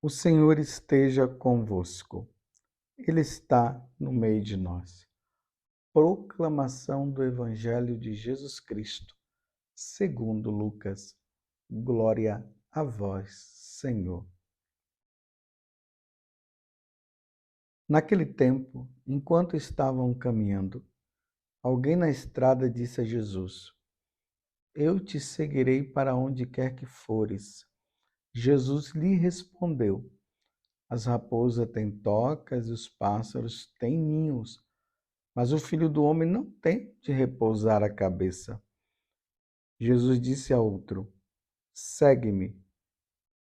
O Senhor esteja convosco. Ele está no meio de nós. Proclamação do Evangelho de Jesus Cristo, segundo Lucas. Glória a vós, Senhor. Naquele tempo, enquanto estavam caminhando, alguém na estrada disse a Jesus: Eu te seguirei para onde quer que fores. Jesus lhe respondeu: As raposas têm tocas e os pássaros têm ninhos, mas o Filho do Homem não tem de repousar a cabeça. Jesus disse a outro: Segue-me.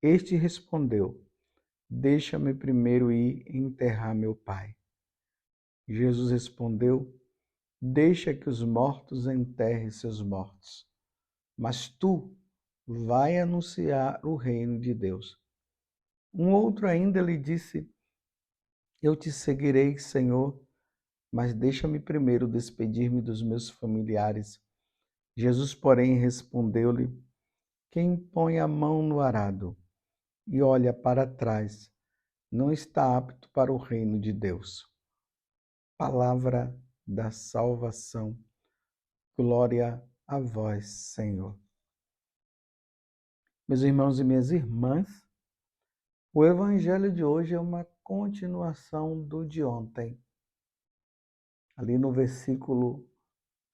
Este respondeu: Deixa-me primeiro ir enterrar meu pai. Jesus respondeu: Deixa que os mortos enterrem seus mortos. Mas tu vai anunciar o reino de Deus. Um outro ainda lhe disse: Eu te seguirei, Senhor, mas deixa-me primeiro despedir-me dos meus familiares. Jesus, porém, respondeu-lhe: Quem põe a mão no arado e olha para trás não está apto para o reino de Deus. Palavra da salvação. Glória a vós, Senhor. Meus irmãos e minhas irmãs, o evangelho de hoje é uma continuação do de ontem. Ali no versículo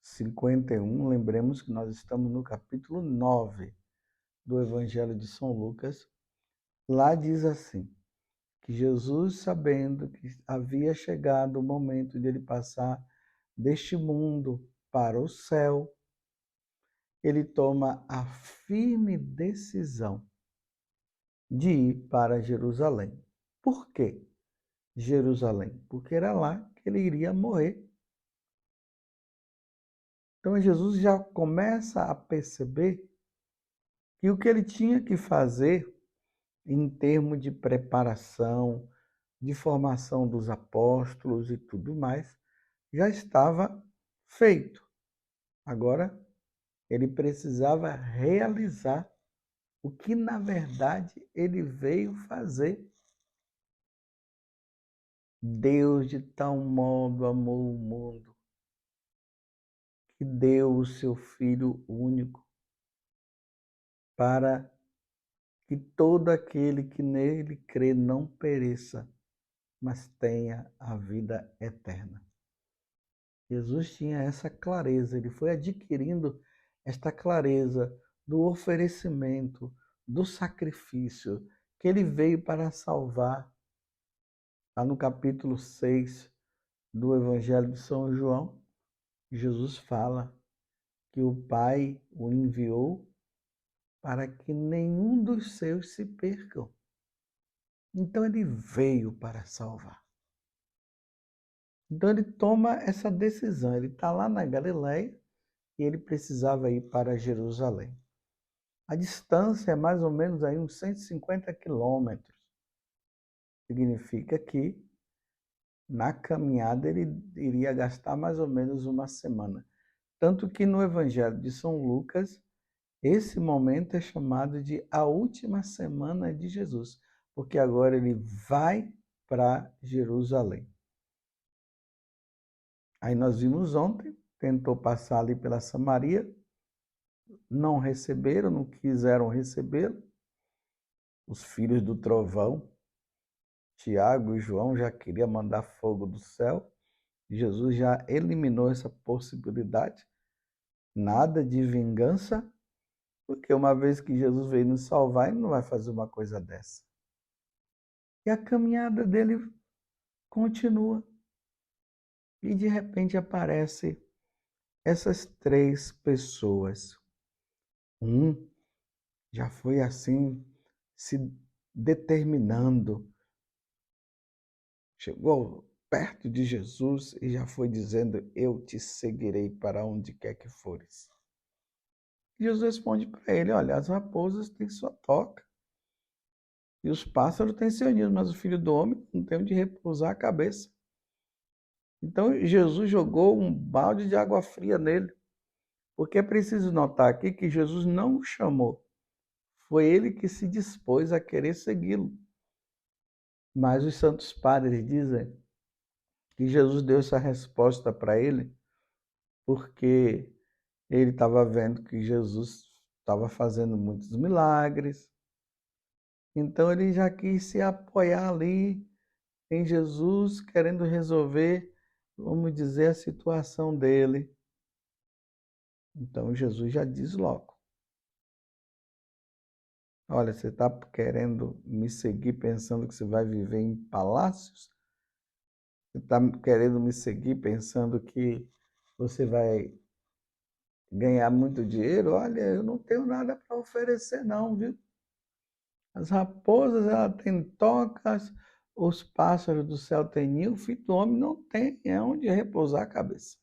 51, lembremos que nós estamos no capítulo 9 do Evangelho de São Lucas. Lá diz assim, que Jesus, sabendo que havia chegado o momento de ele passar deste mundo para o céu, ele toma a firme decisão de ir para Jerusalém. Por quê Jerusalém? Porque era lá que ele iria morrer. Então Jesus já começa a perceber que o que ele tinha que fazer em termos de preparação, de formação dos apóstolos e tudo mais, já estava feito. Agora, ele precisava realizar o que, na verdade, ele veio fazer. Deus de tal modo amou o mundo que deu o seu Filho único para que todo aquele que nele crê não pereça, mas tenha a vida eterna. Jesus tinha essa clareza, ele foi adquirindo esta clareza do oferecimento, do sacrifício, que ele veio para salvar. Lá no capítulo 6 do Evangelho de São João, Jesus fala que o Pai o enviou para que nenhum dos seus se percam. Então ele veio para salvar. Então ele toma essa decisão, ele está lá na Galileia e ele precisava ir para Jerusalém. A distância é mais ou menos aí uns 150 quilômetros. Significa que na caminhada ele iria gastar mais ou menos uma semana. Tanto que no Evangelho de São Lucas, esse momento é chamado de a última semana de Jesus, porque agora ele vai para Jerusalém. Aí nós vimos ontem, tentou passar ali pela Samaria, não receberam, não quiseram recebê-lo. Os filhos do trovão, Tiago e João, já queriam mandar fogo do céu. Jesus já eliminou essa possibilidade. Nada de vingança, porque uma vez que Jesus veio nos salvar, ele não vai fazer uma coisa dessa. E a caminhada dele continua. E de repente aparecem essas três pessoas. Um já foi assim, se determinando. Chegou perto de Jesus e já foi dizendo: Eu te seguirei para onde quer que fores. Jesus responde para ele: Olha, as raposas têm sua toca e os pássaros têm seu ninho, mas o Filho do Homem não tem onde repousar a cabeça. Então Jesus jogou um balde de água fria nele, porque é preciso notar aqui que Jesus não o chamou. Foi ele que se dispôs a querer segui-lo. Mas os santos padres dizem que Jesus deu essa resposta para ele porque ele estava vendo que Jesus estava fazendo muitos milagres. Então ele já quis se apoiar ali em Jesus, querendo resolver, vamos dizer, a situação dele. Então Jesus já diz logo: olha, você está querendo me seguir pensando que você vai viver em palácios? Você está querendo me seguir pensando que você vai ganhar muito dinheiro? Olha, eu não tenho nada para oferecer não, viu? As raposas, ela têm tocas, os pássaros do céu têm ninho, o filho do homem não tem, é onde repousar a cabeça.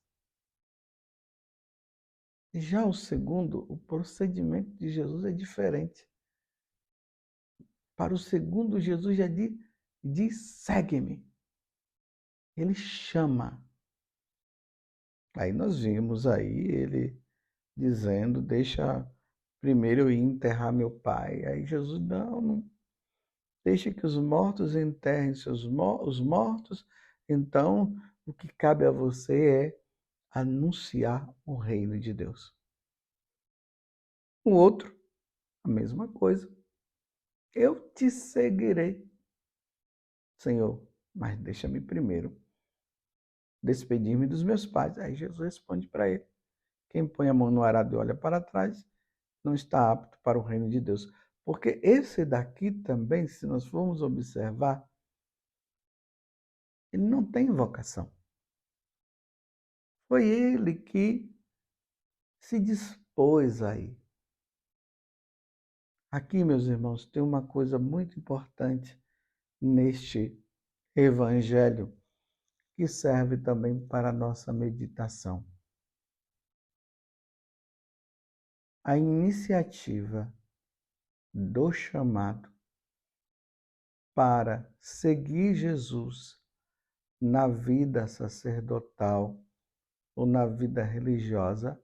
Já o segundo, o procedimento de Jesus é diferente. Para o segundo, Jesus já diz segue-me. Ele chama. Aí nós vimos aí ele dizendo, deixa primeiro eu ir enterrar meu pai. Aí Jesus, não deixa que os mortos enterrem os mortos. Então, o que cabe a você é anunciar o reino de Deus. O outro, a mesma coisa. Eu te seguirei, Senhor, mas deixa-me primeiro despedir-me dos meus pais. Aí Jesus responde para ele: quem põe a mão no arado e olha para trás não está apto para o reino de Deus. Porque esse daqui também, se nós formos observar, ele não tem vocação. Foi ele que se dispôs aí. Aqui, meus irmãos, tem uma coisa muito importante neste evangelho que serve também para a nossa meditação. A iniciativa do chamado para seguir Jesus na vida sacerdotal ou na vida religiosa,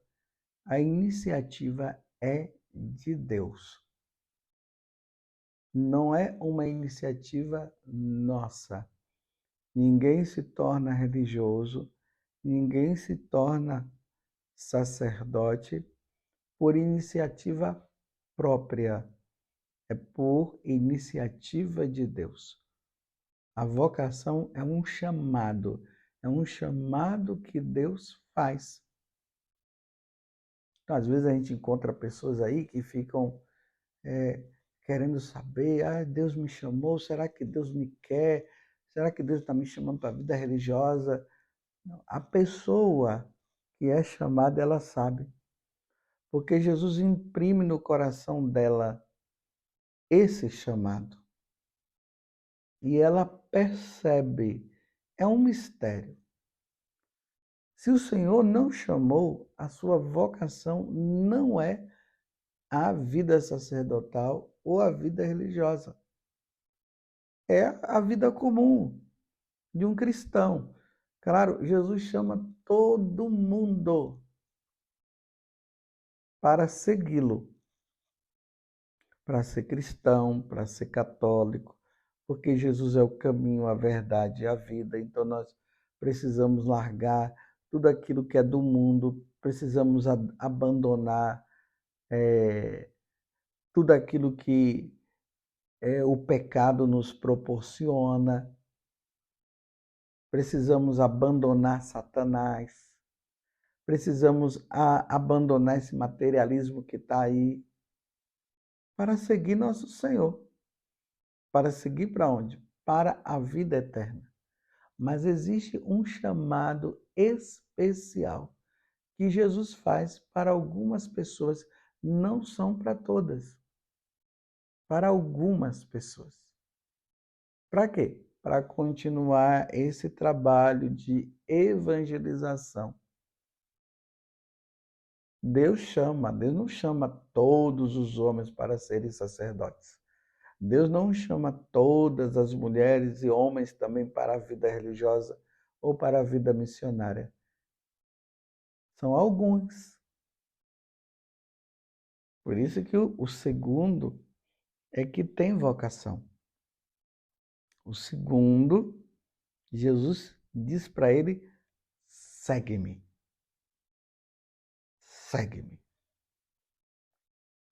a iniciativa é de Deus. Não é uma iniciativa nossa. Ninguém se torna religioso, ninguém se torna sacerdote por iniciativa própria. É por iniciativa de Deus. A vocação é um chamado que Deus faz. Então, às vezes a gente encontra pessoas aí que ficam querendo saber, Deus me chamou, será que Deus me quer? Será que Deus está me chamando para a vida religiosa? Não. A pessoa que é chamada, ela sabe. Porque Jesus imprime no coração dela esse chamado. E ela percebe. É um mistério. Se o Senhor não chamou, a sua vocação não é a vida sacerdotal ou a vida religiosa. É a vida comum de um cristão. Claro, Jesus chama todo mundo para segui-lo, para ser cristão, para ser católico, porque Jesus é o caminho, a verdade e a vida. Então nós precisamos largar tudo aquilo que é do mundo, precisamos abandonar tudo aquilo que o pecado nos proporciona. Precisamos abandonar Satanás. Precisamos abandonar esse materialismo que está aí para seguir nosso Senhor. Para seguir para onde? Para a vida eterna. Mas existe um chamado especial que Jesus faz para algumas pessoas, não são para todas. Para algumas pessoas. Para quê? Para continuar esse trabalho de evangelização. Deus não chama todos os homens para serem sacerdotes. Deus não chama todas as mulheres e homens também para a vida religiosa ou para a vida missionária. São alguns. Por isso que o segundo é que tem vocação. O segundo, Jesus diz para ele: segue-me. Segue-me.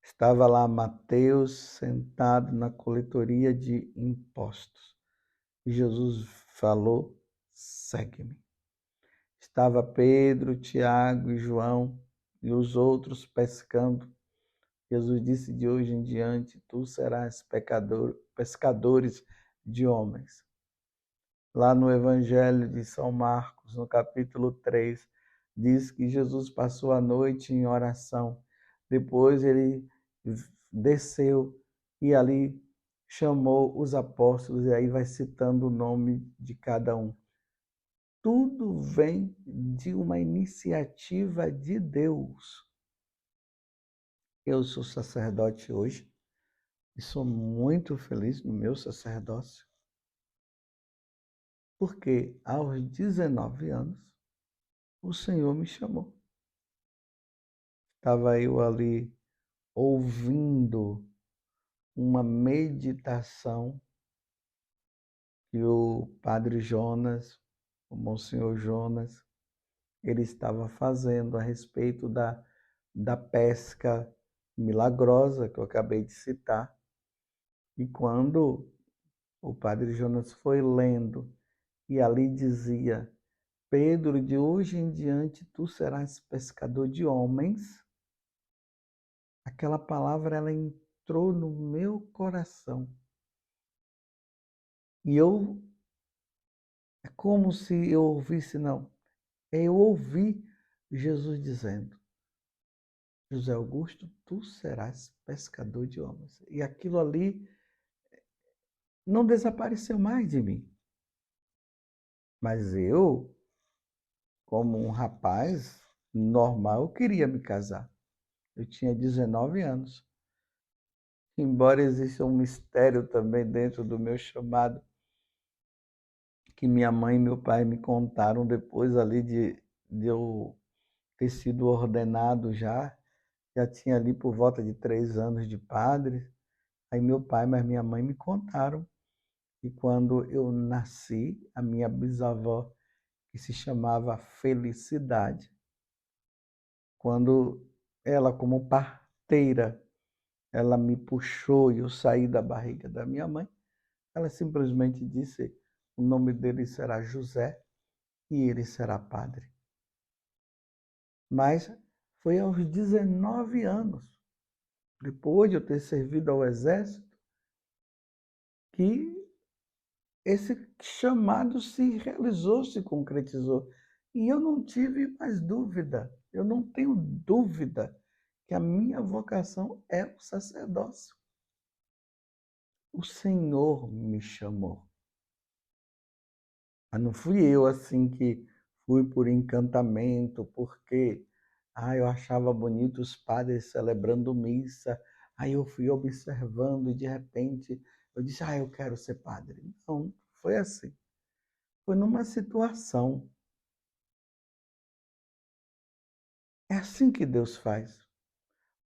Estava lá Mateus sentado na coletoria de impostos. E Jesus falou: segue-me. Estava Pedro, Tiago e João e os outros pescando. Jesus disse: de hoje em diante tu serás pescadores de homens. Lá no Evangelho de São Marcos, no capítulo 3, diz que Jesus passou a noite em oração. Depois ele desceu e ali chamou os apóstolos, e aí vai citando o nome de cada um. Tudo vem de uma iniciativa de Deus. Eu sou sacerdote hoje e sou muito feliz no meu sacerdócio, porque aos 19 anos o Senhor me chamou. Estava eu ali ouvindo uma meditação que o Padre Jonas, o Monsenhor Jonas, ele estava fazendo a respeito da pesca milagrosa que eu acabei de citar. E quando o Padre Jonas foi lendo, e ali dizia: Pedro, de hoje em diante tu serás pescador de homens, aquela palavra ela entrou no meu coração. E é como se eu ouvisse, não, eu ouvi Jesus dizendo: José Augusto, tu serás pescador de homens. E aquilo ali não desapareceu mais de mim. Mas eu, como um rapaz normal, eu queria me casar. Eu tinha 19 anos. Embora exista um mistério também dentro do meu chamado, que minha mãe e meu pai me contaram depois ali de eu ter sido ordenado já tinha ali por volta de 3 anos de padre. Aí meu pai, mas minha mãe me contaram que quando eu nasci, a minha bisavó, que se chamava Felicidade, quando ela, como parteira, ela me puxou e eu saí da barriga da minha mãe, ela simplesmente disse: o nome dele será José e ele será padre. Mas foi aos 19 anos, depois de eu ter servido ao exército, que esse chamado se realizou, se concretizou. E eu não tive mais dúvida, eu não tenho dúvida que a minha vocação é o sacerdócio. O Senhor me chamou. Mas não fui eu assim que fui por encantamento, porque eu achava bonito os padres celebrando missa. Aí eu fui observando e de repente eu disse: eu quero ser padre. Não, foi assim. Foi numa situação. É assim que Deus faz.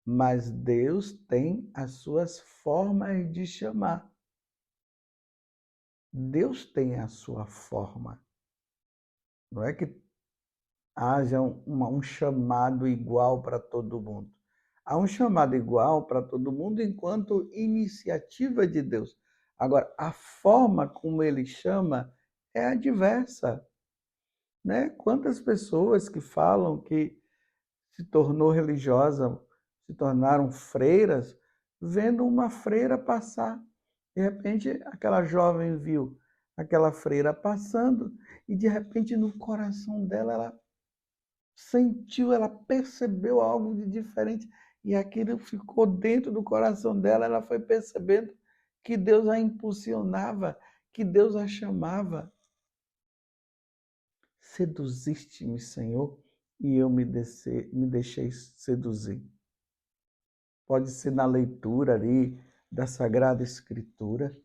Mas Deus tem as suas formas de chamar. Deus tem a sua forma. Não é que haja um chamado igual para todo mundo. Há um chamado igual para todo mundo enquanto iniciativa de Deus. Agora, a forma como ele chama é a diversa, né? Quantas pessoas que falam que se tornou religiosa, se tornaram freiras, vendo uma freira passar. De repente, aquela jovem viu aquela freira passando e, de repente, no coração dela, ela sentiu, ela percebeu algo de diferente e aquilo ficou dentro do coração dela. Ela foi percebendo que Deus a impulsionava, que Deus a chamava. Seduziste-me, Senhor, e eu me deixei seduzir. Pode ser na leitura ali da Sagrada Escritura,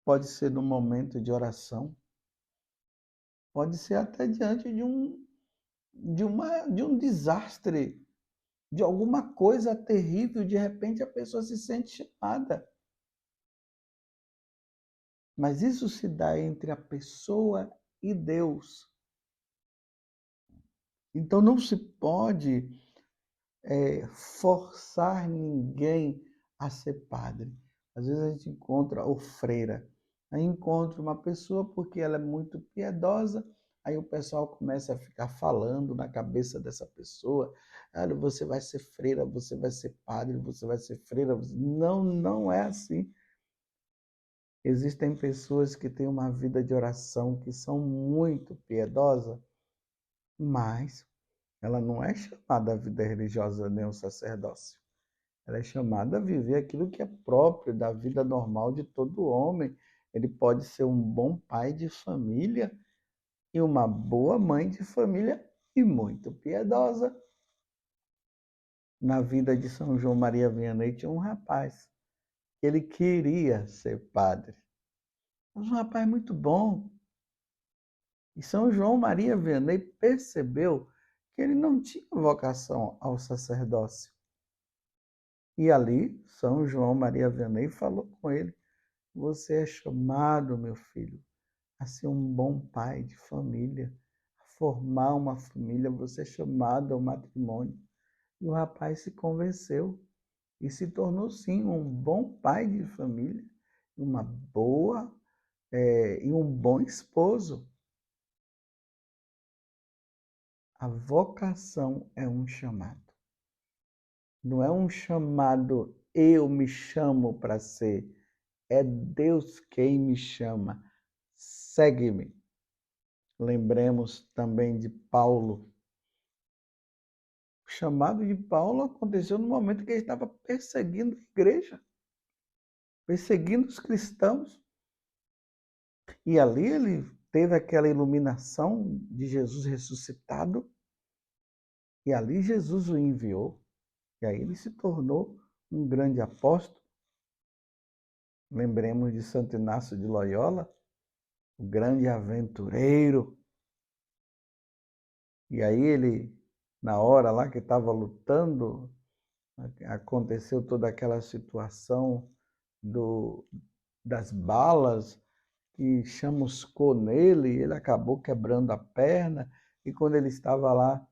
pode ser no momento de oração, pode ser até diante de um desastre, de alguma coisa terrível, de repente a pessoa se sente chamada. Mas isso se dá entre a pessoa e Deus. Então não se pode forçar ninguém a ser padre. Às vezes a gente encontra, ou freira, aí encontra uma pessoa porque ela é muito piedosa, aí o pessoal começa a ficar falando na cabeça dessa pessoa, olha, você vai ser freira, você vai ser padre, você vai ser freira. Não, não é assim. Existem pessoas que têm uma vida de oração, que são muito piedosas, mas ela não é chamada a vida religiosa nem o sacerdócio. Ela é chamada a viver aquilo que é próprio da vida normal de todo homem. Ele pode ser um bom pai de família e uma boa mãe de família e muito piedosa. Na vida de São João Maria Vianney tinha um rapaz. Ele queria ser padre. Mas um rapaz muito bom. E São João Maria Vianney percebeu que ele não tinha vocação ao sacerdócio. E ali, São João Maria Vianney falou com ele: você é chamado, meu filho, a ser um bom pai de família, a formar uma família, você é chamado ao matrimônio. E o rapaz se convenceu e se tornou, sim, um bom pai de família, uma boa e um bom esposo. A vocação é um chamado. Não é um chamado, eu me chamo para ser. É Deus quem me chama. Segue-me. Lembremos também de Paulo. O chamado de Paulo aconteceu no momento que ele estava perseguindo a igreja, perseguindo os cristãos. E ali ele teve aquela iluminação de Jesus ressuscitado. E ali Jesus o enviou. E aí ele se tornou um grande apóstolo. Lembremos de Santo Inácio de Loyola, o grande aventureiro. E aí ele, na hora lá que estava lutando, aconteceu toda aquela situação das balas que chamuscou nele, ele acabou quebrando a perna, e quando ele estava lá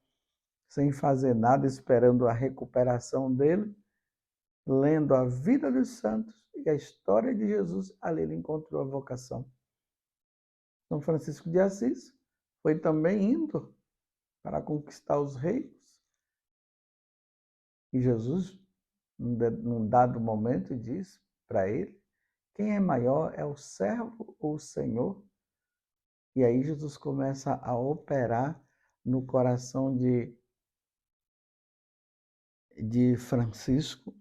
sem fazer nada, esperando a recuperação dele, lendo a vida dos santos e a história de Jesus, ali ele encontrou a vocação. São Francisco de Assis foi também indo para conquistar os reinos. E Jesus, num dado momento, diz para ele: quem é maior é o servo ou o Senhor? E aí Jesus começa a operar no coração de Francisco,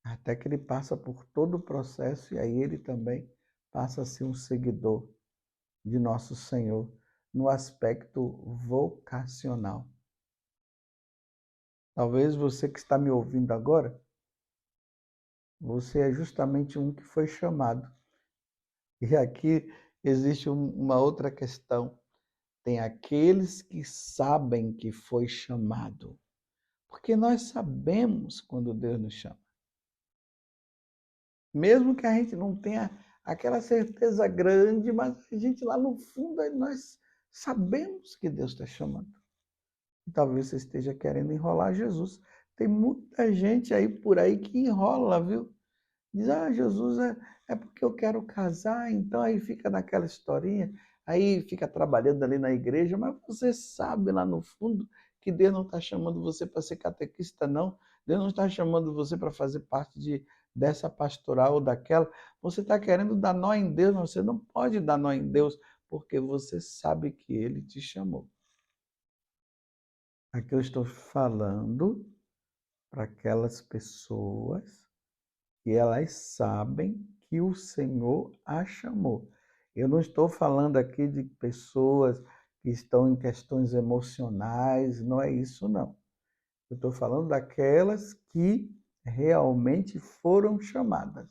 até que ele passa por todo o processo e aí ele também passa a ser um seguidor de nosso Senhor no aspecto vocacional. Talvez você que está me ouvindo agora, você é justamente um que foi chamado. E aqui existe uma outra questão. Tem aqueles que sabem que foi chamado. Porque nós sabemos quando Deus nos chama. Mesmo que a gente não tenha aquela certeza grande, mas a gente lá no fundo nós sabemos que Deus está chamando. E talvez você esteja querendo enrolar Jesus. Tem muita gente aí por aí que enrola, viu? Diz, Jesus é porque eu quero casar, então aí fica naquela historinha, aí fica trabalhando ali na igreja, mas você sabe lá no fundo que Deus não está chamando você para ser catequista, não. Deus não está chamando você para fazer parte dessa pastoral ou daquela. Você está querendo dar nó em Deus, mas você não pode dar nó em Deus, porque você sabe que Ele te chamou. Aqui eu estou falando para aquelas pessoas que elas sabem que o Senhor a chamou. Eu não estou falando aqui de pessoas que estão em questões emocionais, não é isso não. Eu estou falando daquelas que realmente foram chamadas.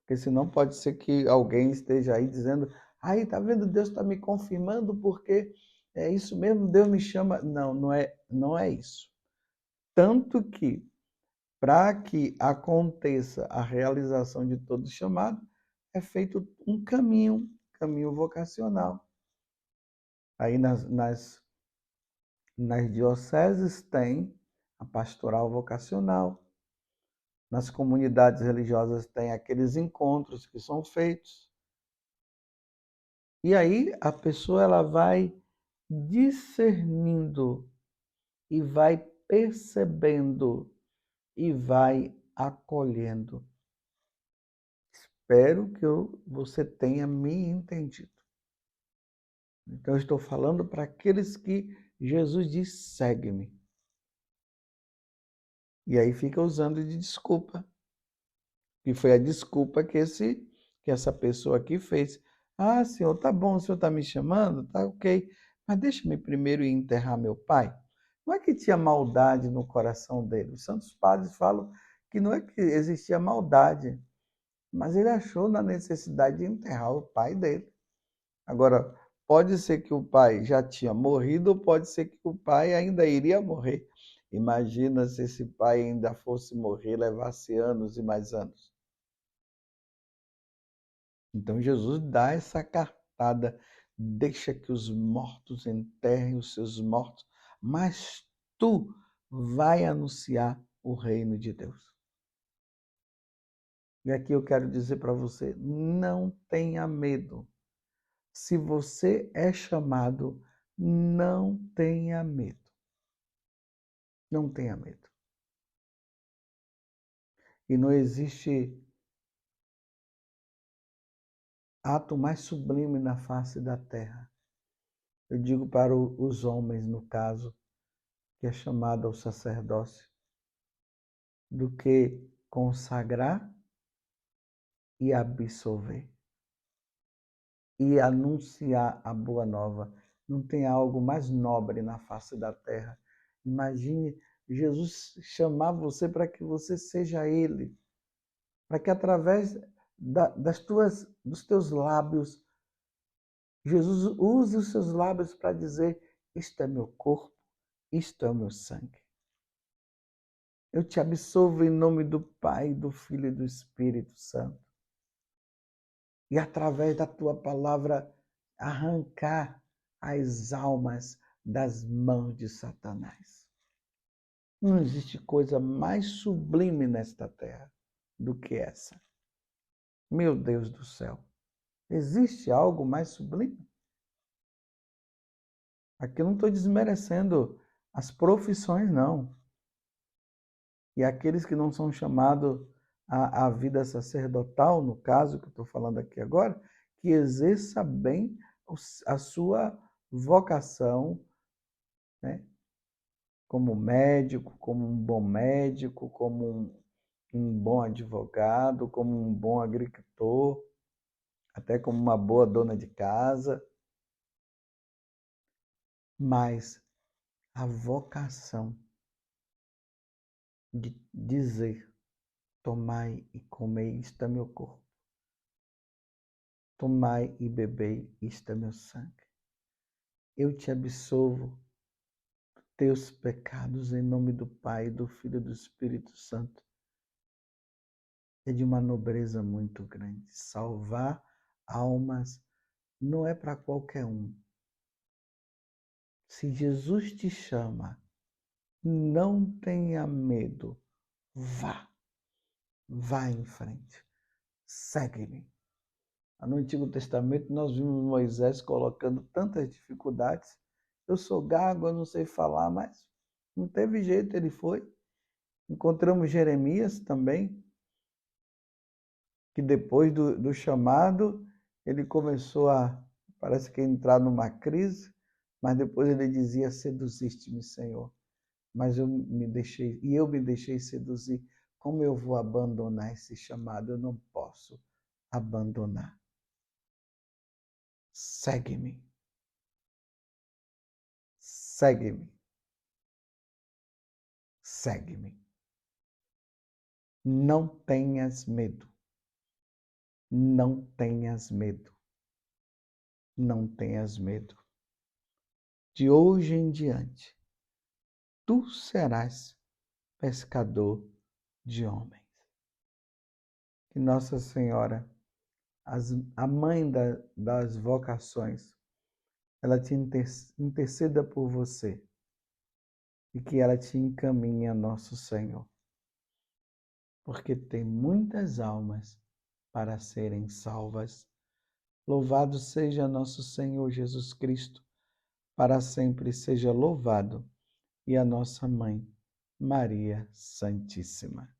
Porque senão pode ser que alguém esteja aí dizendo, aí tá vendo, Deus está me confirmando porque é isso mesmo, Deus me chama. Não, não é isso. Tanto que para que aconteça a realização de todo chamado, é feito um caminho vocacional. Aí nas dioceses tem a pastoral vocacional. Nas comunidades religiosas tem aqueles encontros que são feitos. E aí a pessoa ela vai discernindo e vai percebendo e vai acolhendo. Espero que você tenha me entendido. Então eu estou falando para aqueles que Jesus diz, segue-me. E aí fica usando de desculpa. E foi a desculpa que essa pessoa aqui fez. Ah, senhor, tá bom, o senhor está me chamando? Tá ok. Mas deixa-me primeiro ir enterrar meu pai. Não é que tinha maldade no coração dele. Os santos padres falam que não é que existia maldade, mas ele achou na necessidade de enterrar o pai dele. Agora, pode ser que o pai já tinha morrido, ou pode ser que o pai ainda iria morrer. Imagina se esse pai ainda fosse morrer, levasse anos e mais anos. Então Jesus dá essa cartada, deixa que os mortos enterrem os seus mortos, mas tu vai anunciar o reino de Deus. E aqui eu quero dizer para você, não tenha medo. Se você é chamado, não tenha medo. Não tenha medo. E não existe ato mais sublime na face da terra. Eu digo para os homens, no caso, que é chamado ao sacerdócio, do que consagrar e absolver. E anunciar a boa nova. Não tem algo mais nobre na face da terra. Imagine Jesus chamar você para que você seja Ele. Para que através dos teus lábios, Jesus use os seus lábios para dizer, isto é meu corpo, isto é o meu sangue. Eu te absolvo em nome do Pai, do Filho e do Espírito Santo. E através da tua palavra arrancar as almas das mãos de Satanás. Não existe coisa mais sublime nesta terra do que essa. Meu Deus do céu, existe algo mais sublime? Aqui eu não estou desmerecendo as profissões, não. E aqueles que não são chamados à vida sacerdotal, no caso que eu estou falando aqui agora, que exerça bem a sua vocação, né? Como médico, como um bom médico, como um bom advogado, como um bom agricultor, até como uma boa dona de casa. Mas a vocação de dizer, tomai e comei, isto é meu corpo. Tomai e bebei, isto é meu sangue. Eu te absolvo teus pecados em nome do Pai, do Filho e do Espírito Santo. É de uma nobreza muito grande. Salvar almas não é para qualquer um. Se Jesus te chama, não tenha medo. Vá. Vá em frente. Segue-me. No Antigo Testamento nós vimos Moisés colocando tantas dificuldades. Eu sou gago, eu não sei falar, mas não teve jeito, ele foi. Encontramos Jeremias também, que depois do chamado, ele começou parece que entrar numa crise, mas depois ele dizia, seduziste-me, Senhor. Mas eu me deixei seduzir. Como eu vou abandonar esse chamado? Eu não posso abandonar. Segue-me. Segue-me. Segue-me. Não tenhas medo. Não tenhas medo. Não tenhas medo. De hoje em diante, tu serás pescador de homens. Que Nossa Senhora a mãe das vocações, ela te interceda por você e que ela te encaminhe a nosso Senhor, porque tem muitas almas para serem salvas. Louvado seja nosso Senhor Jesus Cristo, para sempre seja louvado, e a nossa Mãe, Maria Santíssima.